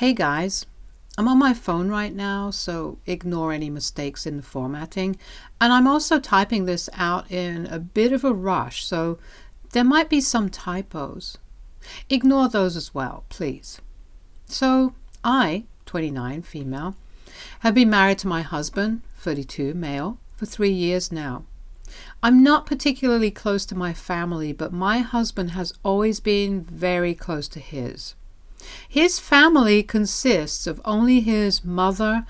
Hey guys, I'm on my phone right now, so ignore any mistakes in the formatting. And I'm also typing this out in a bit of a rush, so there might be some typos. Ignore those as well, please. So I, 29, female, have been married to my husband, 32, male, for 3 years now. I'm not particularly close to my family, but my husband has always been very close to his. His family consists of only his mother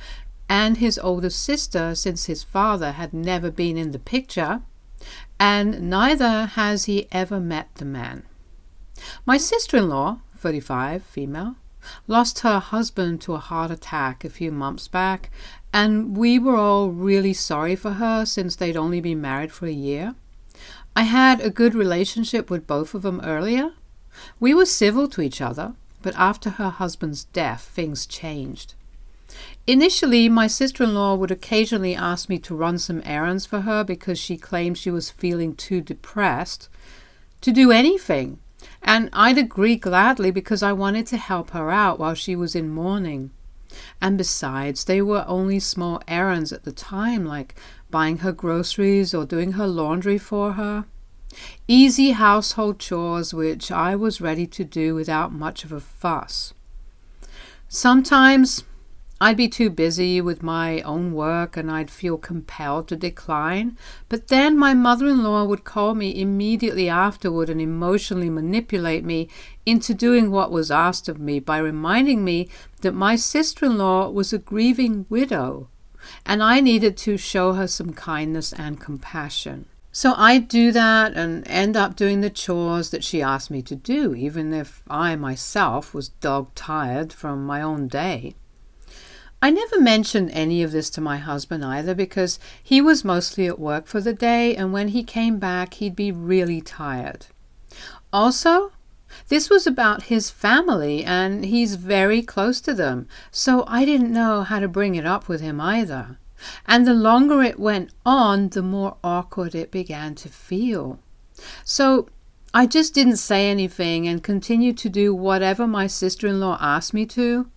and his older sister, since his father had never been in the picture, and neither has he ever met the man. My sister-in-law, 35, female, lost her husband to a heart attack a few months back, and we were all really sorry for her since they'd only been married for a year. I had a good relationship with both of them earlier. We were civil to each other, but after her husband's death, things changed. Initially, my sister-in-law would occasionally ask me to run some errands for her because she claimed she was feeling too depressed to do anything, and I'd agree gladly because I wanted to help her out while she was in mourning. And besides, they were only small errands at the time, like buying her groceries or doing her laundry for her. Easy household chores which I was ready to do without much of a fuss. Sometimes I'd be too busy with my own work and I'd feel compelled to decline, but then my mother-in-law would call me immediately afterward and emotionally manipulate me into doing what was asked of me by reminding me that my sister-in-law was a grieving widow and I needed to show her some kindness and compassion. So I'd do that and end up doing the chores that she asked me to do, even if I myself was dog-tired from my own day. I never mentioned any of this to my husband either because he was mostly at work for the day, and when he came back he'd be really tired. Also, this was about his family and he's very close to them, so I didn't know how to bring it up with him either. And the longer it went on, the more awkward it began to feel. So I just didn't say anything and continued to do whatever my sister-in-law asked me to.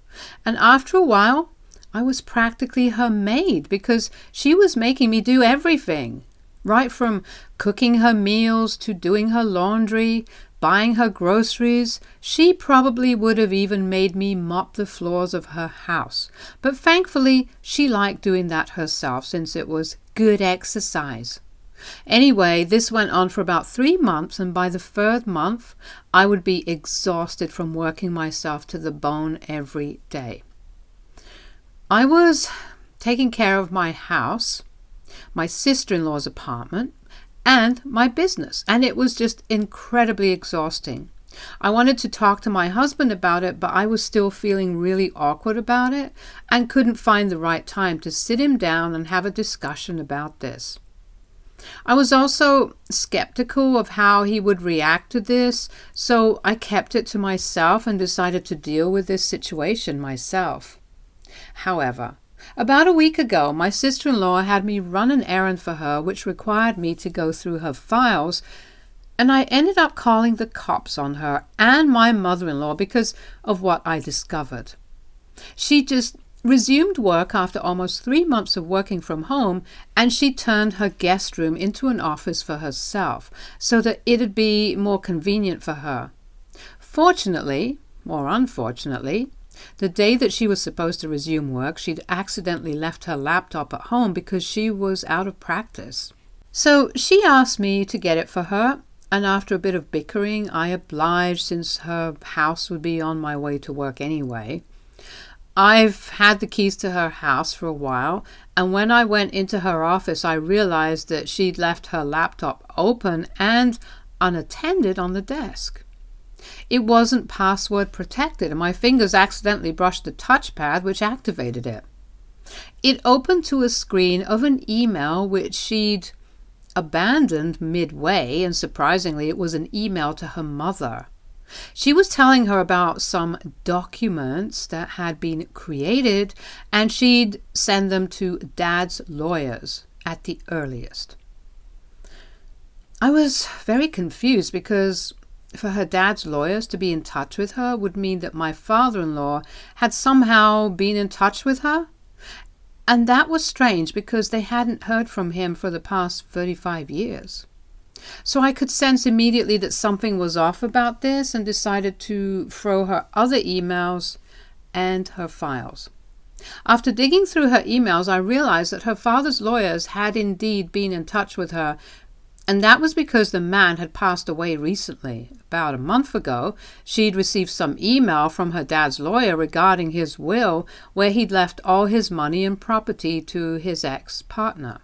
And after a while, I was practically her maid because she was making me do everything, right from cooking her meals to doing her laundry, buying her groceries. She probably would have even made me mop the floors of her house. But thankfully, she liked doing that herself since it was good exercise. Anyway, this went on for about 3 months, and by the 3rd month, I would be exhausted from working myself to the bone every day. I was taking care of my house, my sister-in-law's apartment, and my business, and it was just incredibly exhausting. I wanted to talk to my husband about it, but I was still feeling really awkward about it and couldn't find the right time to sit him down and have a discussion about this. I was also skeptical of how he would react to this, so I kept it to myself and decided to deal with this situation myself. However, about a week ago, my sister-in-law had me run an errand for her which required me to go through her files, and I ended up calling the cops on her and my mother-in-law because of what I discovered. She just resumed work after almost 3 months of working from home, and she turned her guest room into an office for herself so that it'd be more convenient for her. Fortunately, or unfortunately, the day that she was supposed to resume work, she'd accidentally left her laptop at home because she was out of practice. So she asked me to get it for her, and after a bit of bickering, I obliged since her house would be on my way to work anyway. I've had the keys to her house for a while, and when I went into her office, I realized that she'd left her laptop open and unattended on the desk. It wasn't password protected, and my fingers accidentally brushed the touchpad, which activated it. It opened to a screen of an email which she'd abandoned midway, and surprisingly, it was an email to her mother. She was telling her about some documents that had been created, and she'd send them to Dad's lawyers at the earliest. I was very confused because for her dad's lawyers to be in touch with her would mean that my father-in-law had somehow been in touch with her. And that was strange because they hadn't heard from him for the past 35 years. So I could sense immediately that something was off about this and decided to throw her other emails and her files. After digging through her emails, I realized that her father's lawyers had indeed been in touch with her, and that was because the man had passed away recently. About a month ago, she'd received some email from her dad's lawyer regarding his will, where he'd left all his money and property to his ex-partner,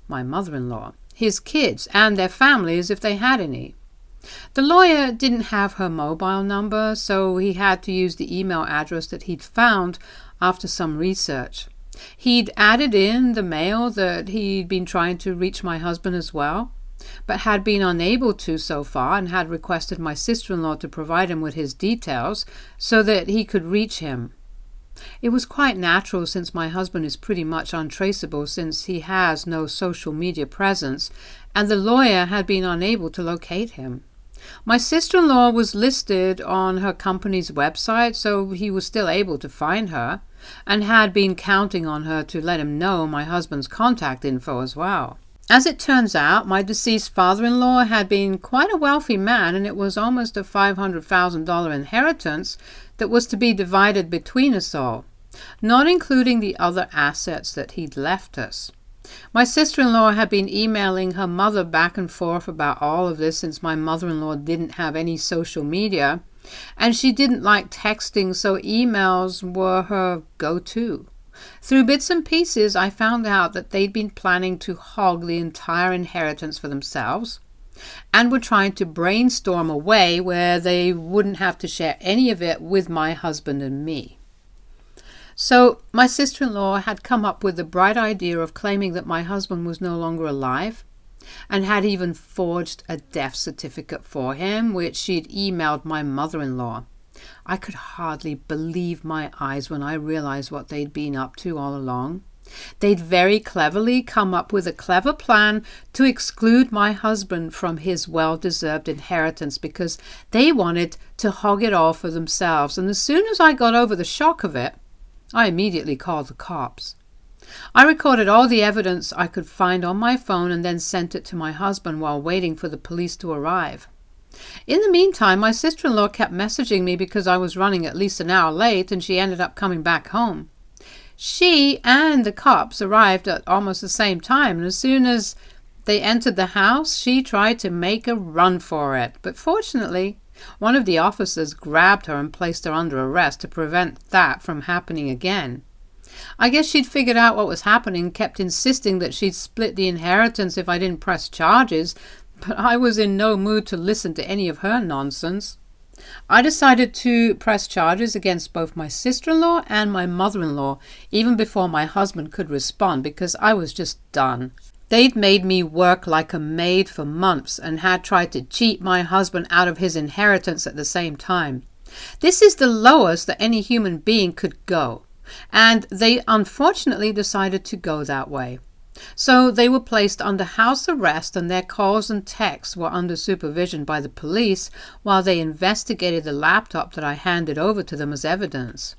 my mother-in-law, his kids, and their families if they had any. The lawyer didn't have her mobile number, so he had to use the email address that he'd found after some research. He'd added in the mail that he'd been trying to reach my husband as well, but had been unable to so far, and had requested my sister-in-law to provide him with his details so that he could reach him. It was quite natural, since my husband is pretty much untraceable since he has no social media presence, and the lawyer had been unable to locate him. My sister-in-law was listed on her company's website, so he was still able to find her, and had been counting on her to let him know my husband's contact info as well. As it turns out, my deceased father-in-law had been quite a wealthy man, and it was almost a $500,000 inheritance that was to be divided between us all, not including the other assets that he'd left us. My sister-in-law had been emailing her mother back and forth about all of this since my mother-in-law didn't have any social media, and she didn't like texting, so emails were her go-to. Through bits and pieces, I found out that they'd been planning to hog the entire inheritance for themselves, and were trying to brainstorm a way where they wouldn't have to share any of it with my husband and me. So my sister-in-law had come up with the bright idea of claiming that my husband was no longer alive, and had even forged a death certificate for him, which she'd emailed my mother-in-law. I could hardly believe my eyes when I realized what they'd been up to all along. They'd very cleverly come up with a clever plan to exclude my husband from his well-deserved inheritance because they wanted to hog it all for themselves, and as soon as I got over the shock of it, I immediately called the cops. I recorded all the evidence I could find on my phone and then sent it to my husband while waiting for the police to arrive. In the meantime, my sister-in-law kept messaging me because I was running at least an hour late, and she ended up coming back home. She and the cops arrived at almost the same time, and as soon as they entered the house, she tried to make a run for it. But fortunately, one of the officers grabbed her and placed her under arrest to prevent that from happening again. I guess she'd figured out what was happening, kept insisting that she'd split the inheritance if I didn't press charges, but I was in no mood to listen to any of her nonsense. I decided to press charges against both my sister-in-law and my mother-in-law even before my husband could respond, because I was just done. They'd made me work like a maid for months and had tried to cheat my husband out of his inheritance at the same time. This is the lowest that any human being could go, and they unfortunately decided to go that way. So they were placed under house arrest, and their calls and texts were under supervision by the police while they investigated the laptop that I handed over to them as evidence.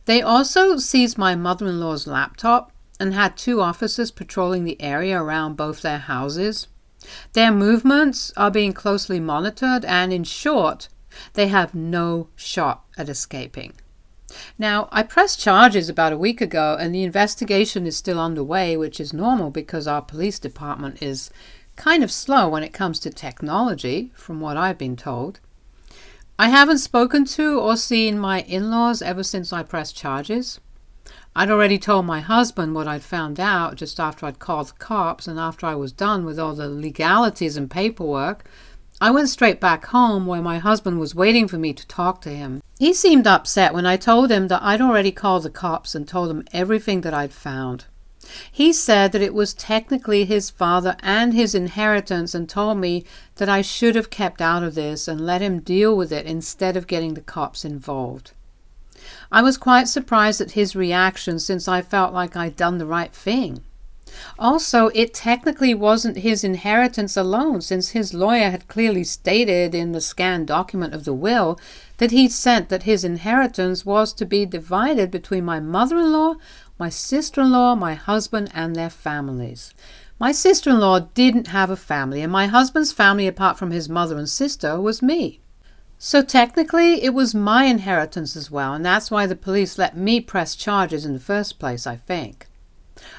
They also seized my mother-in-law's laptop and had 2 officers patrolling the area around both their houses. Their movements are being closely monitored, and in short, they have no shot at escaping. Now, I pressed charges about a week ago, and the investigation is still underway, which is normal because our police department is kind of slow when it comes to technology, from what I've been told. I haven't spoken to or seen my in-laws ever since I pressed charges. I'd already told my husband what I'd found out just after I'd called the cops, and after I was done with all the legalities and paperwork, I went straight back home where my husband was waiting for me to talk to him. He seemed upset when I told him that I'd already called the cops and told them everything that I'd found. He said that it was technically his father and his inheritance, and told me that I should have kept out of this and let him deal with it instead of getting the cops involved. I was quite surprised at his reaction, since I felt like I'd done the right thing. Also, it technically wasn't his inheritance alone, since his lawyer had clearly stated in the scanned document of the will that he'd sent that his inheritance was to be divided between my mother-in-law, my sister-in-law, my husband, and their families. My sister-in-law didn't have a family, and my husband's family, apart from his mother and sister, was me. So technically, it was my inheritance as well, and that's why the police let me press charges in the first place, I think.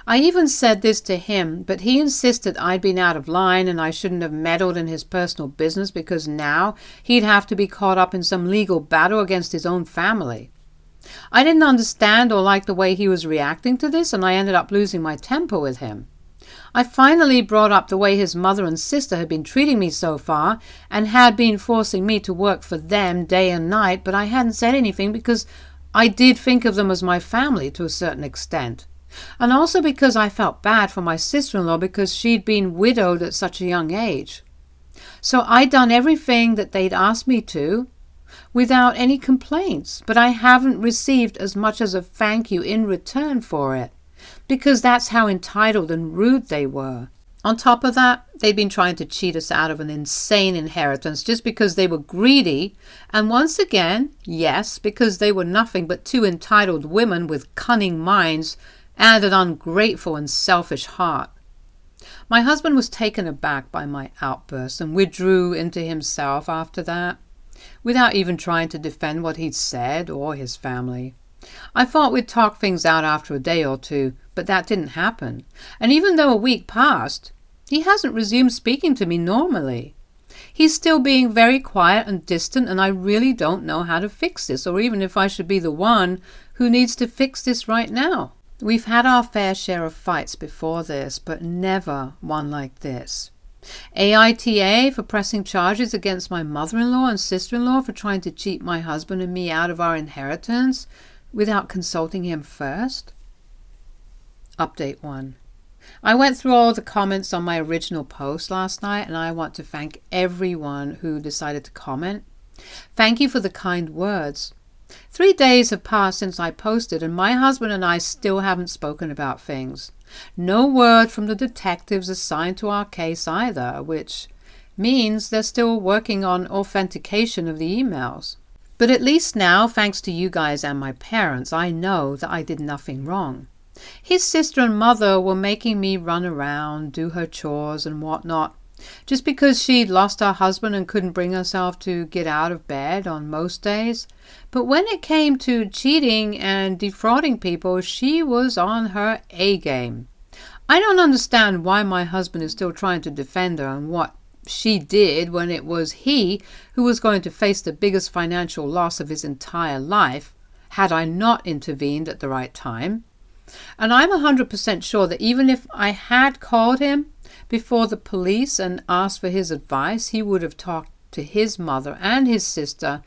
I even said this to him, but he insisted I'd been out of line and I shouldn't have meddled in his personal business because now he'd have to be caught up in some legal battle against his own family. I didn't understand or like the way he was reacting to this, and I ended up losing my temper with him. I finally brought up the way his mother and sister had been treating me so far and had been forcing me to work for them day and night, but I hadn't said anything because I did think of them as my family to a certain extent. And also because I felt bad for my sister-in-law because she'd been widowed at such a young age. So I'd done everything that they'd asked me to without any complaints, but I haven't received as much as a thank you in return for it, because that's how entitled and rude they were. On top of that, they'd been trying to cheat us out of an insane inheritance just because they were greedy, and once again, yes, because they were nothing but two entitled women with cunning minds and an ungrateful and selfish heart. My husband was taken aback by my outburst and withdrew into himself after that, without even trying to defend what he'd said or his family. I thought we'd talk things out after a day or two, but that didn't happen. And even though a week passed, he hasn't resumed speaking to me normally. He's still being very quiet and distant, and I really don't know how to fix this, or even if I should be the one who needs to fix this right now. We've had our fair share of fights before this, but never one like this. AITA for pressing charges against my mother-in-law and sister-in-law for trying to cheat my husband and me out of our inheritance without consulting him first. Update 1. I went through all the comments on my original post last night, and I want to thank everyone who decided to comment. Thank you for the kind words. 3 days have passed since I posted, and my husband and I still haven't spoken about things. No word from the detectives assigned to our case either, which means they're still working on authentication of the emails. But at least now, thanks to you guys and my parents, I know that I did nothing wrong. His sister and mother were making me run around, do her chores and whatnot, just because she'd lost her husband and couldn't bring herself to get out of bed on most days. But when it came to cheating and defrauding people, she was on her A-game. I don't understand why my husband is still trying to defend her and what she did when it was he who was going to face the biggest financial loss of his entire life, had I not intervened at the right time. And I'm 100% sure that even if I had called him before the police and asked for his advice, he would have talked to his mother and his sister,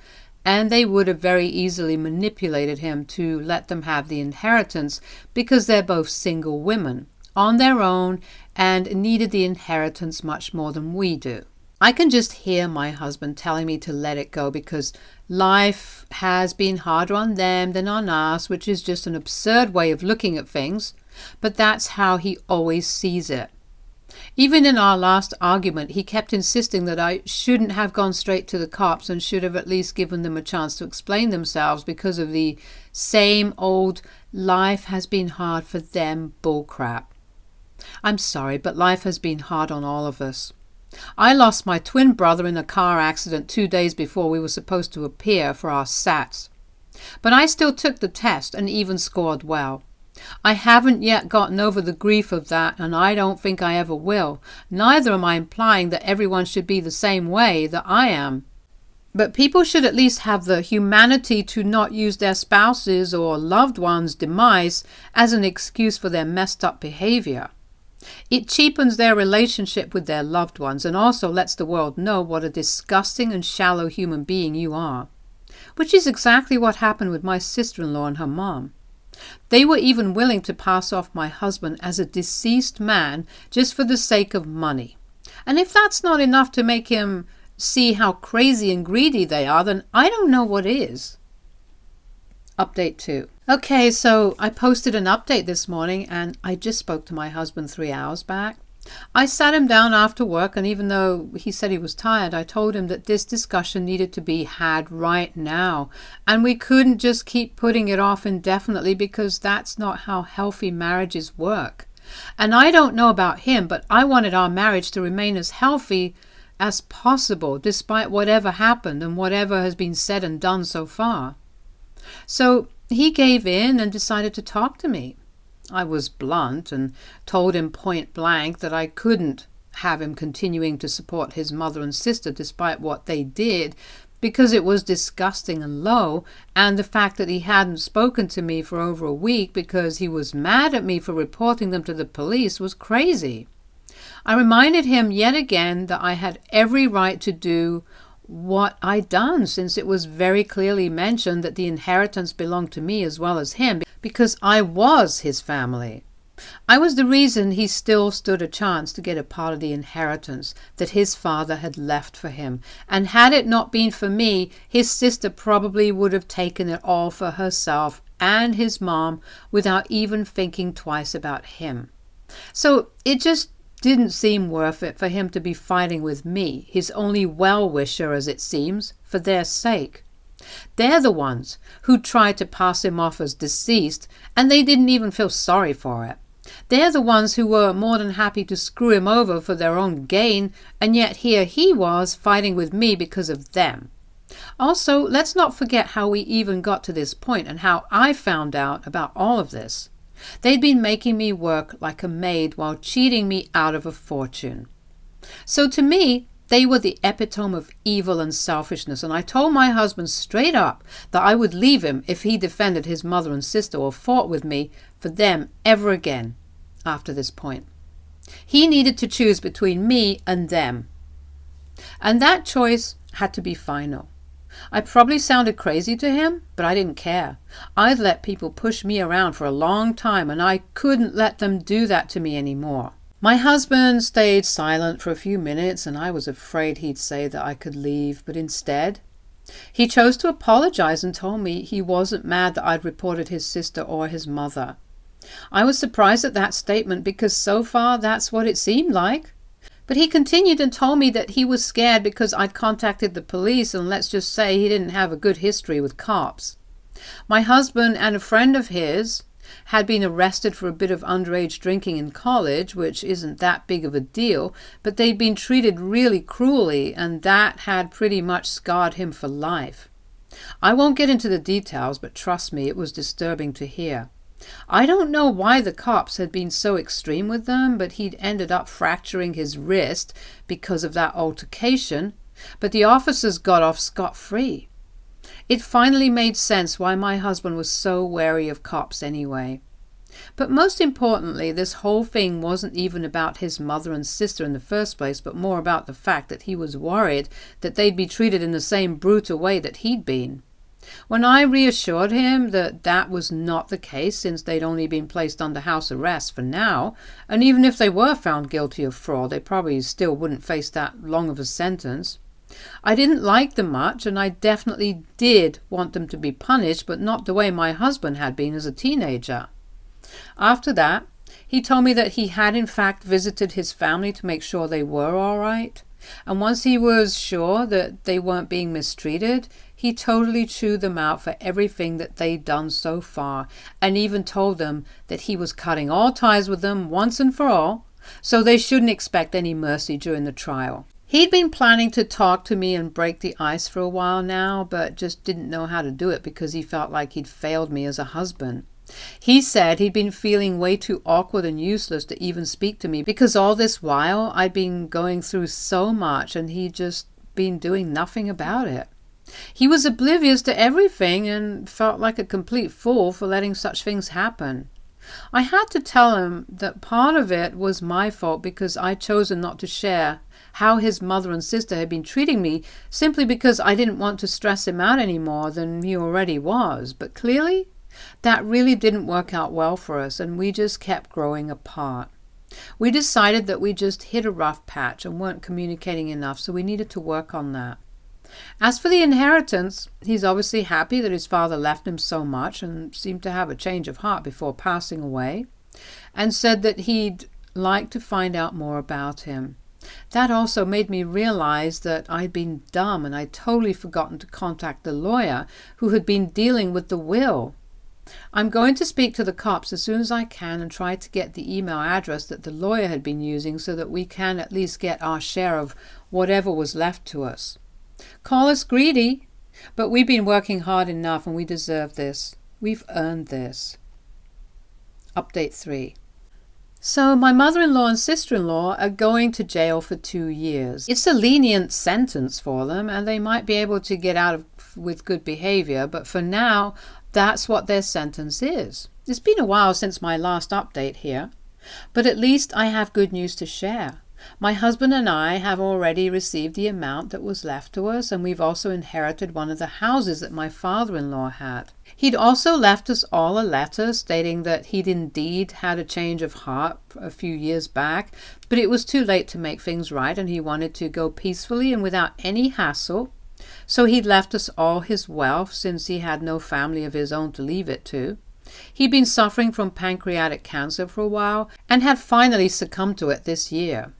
and they would have very easily manipulated him to let them have the inheritance because they're both single women on their own and needed the inheritance much more than we do. I can just hear my husband telling me to let it go because life has been harder on them than on us, which is just an absurd way of looking at things, but that's how he always sees it. Even in our last argument, he kept insisting that I shouldn't have gone straight to the cops and should have at least given them a chance to explain themselves because of the same old life has been hard for them bullcrap. I'm sorry, but life has been hard on all of us. I lost my twin brother in a car accident 2 days before we were supposed to appear for our SATs. But I still took the test and even scored well. I haven't yet gotten over the grief of that, and I don't think I ever will. Neither am I implying that everyone should be the same way that I am. But people should at least have the humanity to not use their spouses or loved ones' demise as an excuse for their messed up behavior. It cheapens their relationship with their loved ones and also lets the world know what a disgusting and shallow human being you are. Which is exactly what happened with my sister-in-law and her mom. They were even willing to pass off my husband as a deceased man just for the sake of money. And if that's not enough to make him see how crazy and greedy they are, then I don't know what is. Update 2. Okay, so I posted an update this morning and I just spoke to my husband 3 hours back. I sat him down after work, and even though he said he was tired, I told him that this discussion needed to be had right now, and we couldn't just keep putting it off indefinitely because that's not how healthy marriages work. And I don't know about him, but I wanted our marriage to remain as healthy as possible despite whatever happened and whatever has been said and done so far. So he gave in and decided to talk to me. I was blunt and told him point blank that I couldn't have him continuing to support his mother and sister despite what they did, because it was disgusting and low, and the fact that he hadn't spoken to me for over a week because he was mad at me for reporting them to the police was crazy. I reminded him yet again that I had every right to do what I'd done, since it was very clearly mentioned that the inheritance belonged to me as well as him, because I was his family. I was the reason he still stood a chance to get a part of the inheritance that his father had left for him, and had it not been for me, his sister probably would have taken it all for herself and his mom without even thinking twice about him. So it just didn't seem worth it for him to be fighting with me, his only well-wisher as it seems, for their sake. They're the ones who tried to pass him off as deceased, and they didn't even feel sorry for it. They're the ones who were more than happy to screw him over for their own gain, and yet here he was fighting with me because of them. Also, let's not forget how we even got to this point and how I found out about all of this. They'd been making me work like a maid while cheating me out of a fortune. So to me, they were the epitome of evil and selfishness, and I told my husband straight up that I would leave him if he defended his mother and sister or fought with me for them ever again after this point. He needed to choose between me and them, and that choice had to be final. I probably sounded crazy to him, but I didn't care. I'd let people push me around for a long time, and I couldn't let them do that to me anymore. My husband stayed silent for a few minutes, and I was afraid he'd say that I could leave, but instead, he chose to apologize and told me he wasn't mad that I'd reported his sister or his mother. I was surprised at that statement because so far that's what it seemed like. But he continued and told me that he was scared because I'd contacted the police, and let's just say he didn't have a good history with cops. My husband and a friend of his had been arrested for a bit of underage drinking in college, which isn't that big of a deal, but they'd been treated really cruelly, and that had pretty much scarred him for life. I won't get into the details, but trust me, it was disturbing to hear. I don't know why the cops had been so extreme with them, but he'd ended up fracturing his wrist because of that altercation, but the officers got off scot-free. It finally made sense why my husband was so wary of cops anyway. But most importantly, this whole thing wasn't even about his mother and sister in the first place, but more about the fact that he was worried that they'd be treated in the same brutal way that he'd been. When I reassured him that that was not the case, since they'd only been placed under house arrest for now, and even if they were found guilty of fraud, they probably still wouldn't face that long of a sentence. I didn't like them much, and I definitely did want them to be punished, but not the way my husband had been as a teenager. After that, he told me that he had in fact visited his family to make sure they were all right, and once he was sure that they weren't being mistreated, he totally chewed them out for everything that they'd done so far, and even told them that he was cutting all ties with them once and for all, so they shouldn't expect any mercy during the trial. He'd been planning to talk to me and break the ice for a while now, but just didn't know how to do it because he felt like he'd failed me as a husband. He said he'd been feeling way too awkward and useless to even speak to me because all this while I'd been going through so much and he'd just been doing nothing about it. He was oblivious to everything and felt like a complete fool for letting such things happen. I had to tell him that part of it was my fault because I'd chosen not to share how his mother and sister had been treating me simply because I didn't want to stress him out any more than he already was. But clearly, that really didn't work out well for us, and we just kept growing apart. We decided that we just hit a rough patch and weren't communicating enough, so we needed to work on that. As for the inheritance, he's obviously happy that his father left him so much and seemed to have a change of heart before passing away, and said that he'd like to find out more about him. That also made me realize that I'd been dumb and I'd totally forgotten to contact the lawyer who had been dealing with the will. I'm going to speak to the cops as soon as I can and try to get the email address that the lawyer had been using so that we can at least get our share of whatever was left to us. Call us greedy, but we've been working hard enough and we deserve this. We've earned this. Update 3. So my mother-in-law and sister-in-law are going to jail for 2 years. It's a lenient sentence for them and they might be able to get out with good behavior, but for now, that's what their sentence is. It's been a while since my last update here, but at least I have good news to share. My husband and I have already received the amount that was left to us, and we've also inherited one of the houses that my father-in-law had. He'd also left us all a letter stating that he'd indeed had a change of heart a few years back, but it was too late to make things right and he wanted to go peacefully and without any hassle. So he'd left us all his wealth since he had no family of his own to leave it to. He'd been suffering from pancreatic cancer for a while and had finally succumbed to it this year.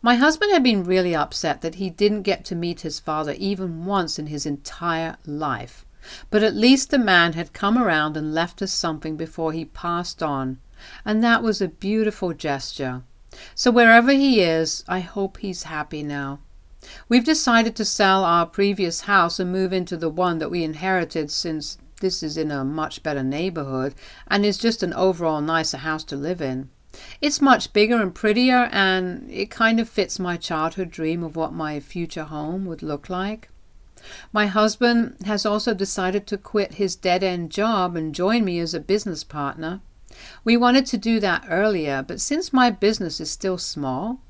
My husband had been really upset that he didn't get to meet his father even once in his entire life. But at least the man had come around and left us something before he passed on, and that was a beautiful gesture. So wherever he is, I hope he's happy now. We've decided to sell our previous house and move into the one that we inherited, since this is in a much better neighborhood and is just an overall nicer house to live in. It's much bigger and prettier, and it kind of fits my childhood dream of what my future home would look like. My husband has also decided to quit his dead-end job and join me as a business partner. We wanted to do that earlier, but since my business is still small,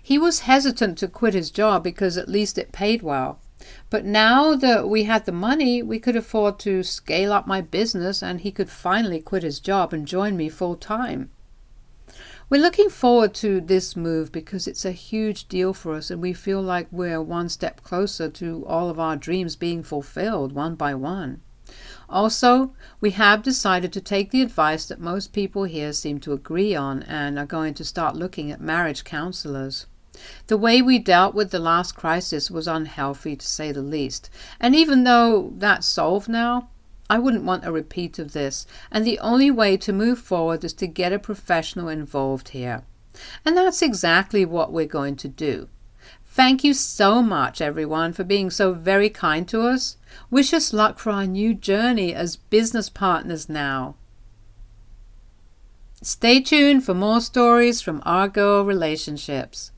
he was hesitant to quit his job because at least it paid well. But now that we had the money, we could afford to scale up my business and he could finally quit his job and join me full-time. We're looking forward to this move because it's a huge deal for us and we feel like we're one step closer to all of our dreams being fulfilled one by one. Also, we have decided to take the advice that most people here seem to agree on and are going to start looking at marriage counselors. The way we dealt with the last crisis was unhealthy, to say the least, and even though that's solved now, I wouldn't want a repeat of this, and the only way to move forward is to get a professional involved here. And that's exactly what we're going to do. Thank you so much, everyone, for being so very kind to us. Wish us luck for our new journey as business partners now. Stay tuned for more stories from our girl relationships.